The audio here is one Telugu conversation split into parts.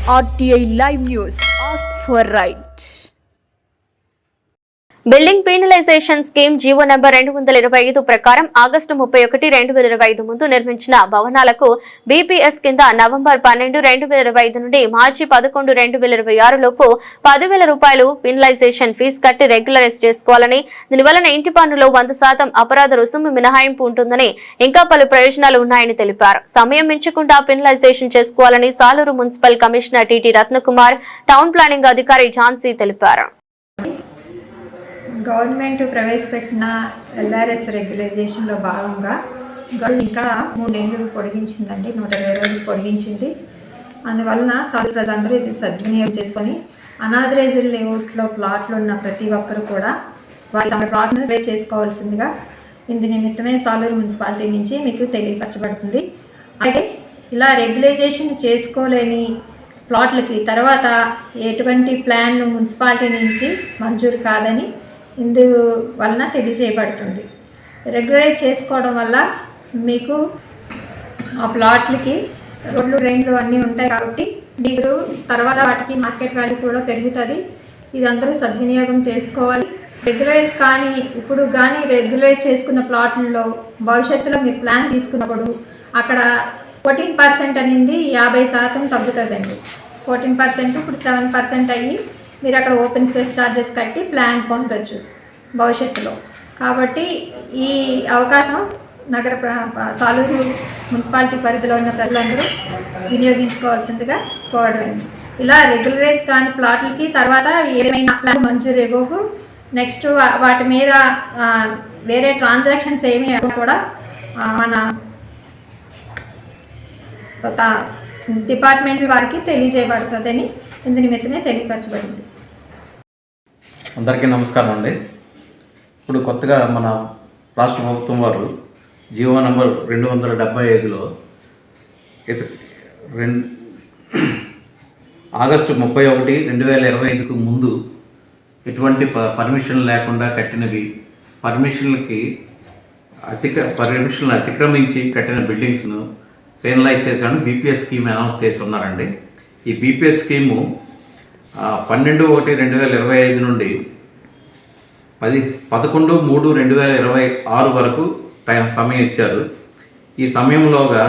RTI Live News. Ask for right. Building penalization scheme GO number 225 ప్రకారం ఆగస్టు 31, 2025 ముందు నిర్మించిన భవనాలకు బీపీఎస్ కింద నవంబర్ 12, 2025 నుండి మార్చి 11, 2026 లోపు 10,000 రూపాయలు పీనలైజేషన్ ఫీజు కట్టి రెగ్యులరైజ్ చేసుకోవాలని, దీనివల్ల ఇంటి పన్నులో 100% అపరాధ రుసుము మినహాయింపు ఉంటుందని, ఇంకా పలు ప్రయోజనాలు ఉన్నాయని తెలిపారు. సమయం మించకుండా పీనలైజేషన్ చేసుకోవాలని Saluru municipal commissioner TT Ratnakumar, town planning అధికారి ఝాన్సీ తెలిపారు. గవర్నమెంట్ ప్రవేశపెట్టిన ఎల్ఆర్ఎస్ రెగ్యులైజేషన్లో భాగంగా ఇంకా 3 ఏళ్ళు పొడిగించిందండి, 120 రోజులు పొడిగించింది. అందువలన సాలు ప్రజలందరూ ఇది సద్వినియోగం చేసుకొని అనాథరైజ్డ్ లేఅవుట్లో ప్లాట్లు ఉన్న ప్రతి ఒక్కరు కూడా వారి తమ ప్లాట్ను పే చేసుకోవాల్సిందిగా ఇందు నిమిత్తమే సాలూరు మున్సిపాలిటీ నుంచి మీకు తెలియపరచబడుతుంది. అయితే ఇలా రెగ్యులైజేషన్ చేసుకోలేని ప్లాట్లకి తర్వాత ఎటువంటి ప్లాన్ మున్సిపాలిటీ నుంచి మంజూరు కాదని ఇందువలన తెలియజేయబడుతుంది. రెగ్యులరైజ్ చేసుకోవడం వల్ల మీకు ఆ ప్లాట్లకి రోడ్లు, డ్రైన్లు అన్నీ ఉంటాయి కాబట్టి మీరు తర్వాత వాటికి మార్కెట్ వాల్యూ కూడా పెరుగుతుంది. ఇది అందరూ సద్వినియోగం చేసుకోవాలి. రెగ్యులరైజ్ కానీ ఇప్పుడు కానీ రెగ్యులరైజ్ చేసుకున్న ప్లాట్లలో భవిష్యత్తులో మీరు ప్లాన్ తీసుకున్నప్పుడు అక్కడ 14% అనేది 50% తగ్గుతుందండి. 14% ఇప్పుడు 7% అయ్యి మీరు అక్కడ ఓపెన్ స్పేస్ ఛార్జెస్ కట్టి ప్లాన్ పొందొచ్చు భవిష్యత్తులో. కాబట్టి ఈ అవకాశం సాలూరు మున్సిపాలిటీ పరిధిలో ఉన్న ప్రజలందరూ వినియోగించుకోవాల్సిందిగా కోరడమైంది. ఇలా రెగ్యులరైజ్ కాని ప్లాట్లకి తర్వాత ఏమైనా ప్లాన్ మంజూరు ఇవ్వవు. నెక్స్ట్ వాటి మీద వేరే ట్రాన్సాక్షన్స్ ఏమీ కూడా మన డిపార్ట్మెంట్ వారికి తెలియజేయబడుతుందని ఇందు నిమిత్తమే తెలియపరచబడింది. అందరికీ నమస్కారం అండి. ఇప్పుడు కొత్తగా మన రాష్ట్ర ప్రభుత్వం వారు జీవో నంబర్ 275లో ఆగస్టు 31, 2025కు ముందు ఎటువంటి పర్మిషన్ లేకుండా కట్టినవి పర్మిషన్లు అతిక్రమించి కట్టిన బిల్డింగ్స్ను పెనలైజ్ చేశాను బీపీఎస్ స్కీమ్ అనౌన్స్ చేసి ఉన్నారండి. ఈ బీపీఎస్ స్కీము 12/1/2025 నుండి 11/3/2026 వరకు సమయం ఇచ్చారు. ఈ సమయంలోగా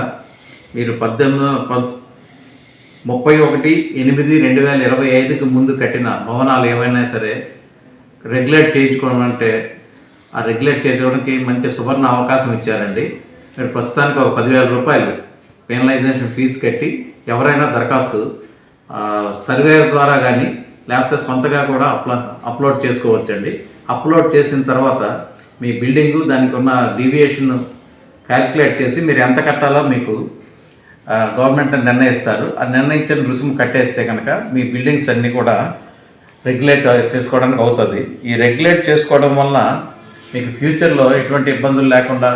మీరు 31/8/2025కు ముందు కట్టిన భవనాలు ఏమైనా సరే రెగ్యులేట్ చేయించుకోవడం అంటే ఆ రెగ్యులేట్ చేసుకోవడానికి మంచి సువర్ణ అవకాశం ఇచ్చారండి. మీరు ప్రస్తుతానికి ఒక 10,000 రూపాయలు పెనలైజేషన్ ఫీజు కట్టి ఎవరైనా దరఖాస్తు సర్వే ద్వారా కానీ లేకపోతే సొంతగా కూడా అప్లోడ్ చేసుకోవచ్చండి. అప్లోడ్ చేసిన తర్వాత మీ బిల్డింగు దానికి ఉన్న డీవియేషన్ క్యాల్కులేట్ చేసి మీరు ఎంత కట్టాలో మీకు గవర్నమెంట్ నిర్ణయిస్తారు. ఆ నిర్ణయించిన రుసుము కట్టేస్తే కనుక మీ బిల్డింగ్స్ అన్నీ కూడా రెగ్యులేట్ చేసుకోవడానికి అవుతుంది. ఈ రెగ్యులేట్ చేసుకోవడం వల్ల మీకు ఫ్యూచర్లో ఎటువంటి ఇబ్బందులు లేకుండా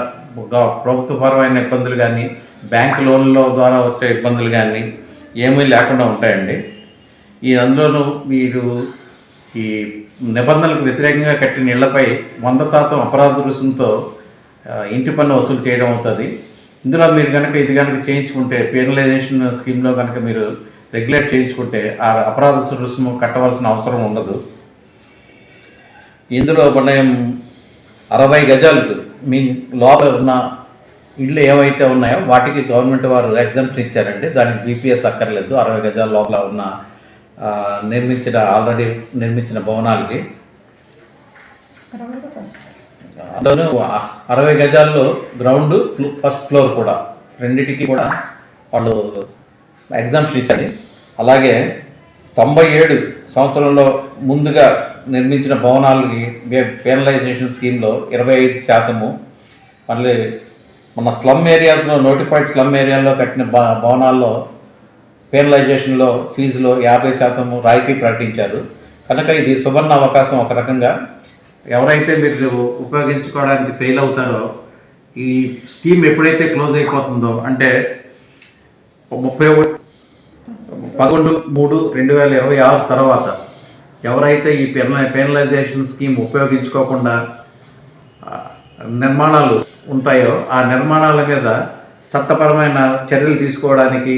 ప్రభుత్వపరమైన ఇబ్బందులు కానీ బ్యాంక్ లోన్ల ద్వారా వచ్చే ఇబ్బందులు కానీ ఏమీ లేకుండా ఉంటాయండి. అందులోనూ మీరు ఈ నిబంధనలకు వ్యతిరేకంగా కట్టిన ఇళ్లపై 100% అపరాధ రుసుముతో ఇంటి పన్ను వసూలు చేయడం అవుతుంది. ఇందులో మీరు కనుక ఇది చేయించుకుంటే పెనలైజేషన్ స్కీమ్లో కనుక మీరు రెగ్యులేట్ చేయించుకుంటే ఆ అపరాధ రుసుము కట్టవలసిన అవసరం ఉండదు. ఇందులో మనం 60 గజాలకు మీ లోపల ఉన్న ఇళ్ళు ఏవైతే ఉన్నాయో వాటికి గవర్నమెంట్ వారు ఎగ్జామ్షన్ ఇచ్చారండి. దానికి బీపీఎస్ అక్కర్లేదు. 60 గజాల లోపల ఉన్న ఆల్రెడీ నిర్మించిన భవనాలకి అందులో 60 గజాల్లో గ్రౌండ్ ఫస్ట్ ఫ్లోర్ కూడా రెండింటికి కూడా వాళ్ళు ఎగ్జామ్షన్ ఇచ్చారు. అలాగే 97 సంవత్సరంలో ముందుగా నిర్మించిన భవనాలకి పెనలైజేషన్ స్కీమ్లో 25%, మళ్ళీ మన స్లమ్ ఏరియాస్లో నోటిఫైడ్ స్లమ్ ఏరియాలో కట్టిన భవనాల్లో పెనలైజేషన్లో ఫీజులో 50% రాయితీ ప్రకటించారు. కనుక ఇది సువర్ణ అవకాశం. ఒక రకంగా ఎవరైతే మీరు ఉపయోగించుకోవడానికి ఫెయిల్ అవుతారో ఈ స్కీమ్ ఎప్పుడైతే క్లోజ్ అయిపోతుందో అంటే 11/3/2026 తర్వాత ఎవరైతే ఈ పెనలైజేషన్ స్కీమ్ ఉపయోగించుకోకుండా నిర్మాణాలు ఉంటాయో ఆ నిర్మాణాల మీద చట్టపరమైన చర్యలు తీసుకోవడానికి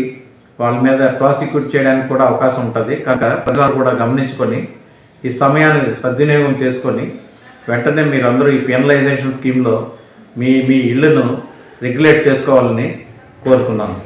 వాళ్ళ మీద ప్రాసిక్యూట్ చేయడానికి కూడా అవకాశం ఉంటుంది. కనుక ప్రజలు కూడా గమనించుకొని ఈ సమయాన్ని సద్వినియోగం చేసుకొని వెంటనే మీరందరూ ఈ పెనలైజేషన్ స్కీమ్లో మీ ఇళ్లను రెగ్యులేట్ చేసుకోవాలని కోరుకున్నాను.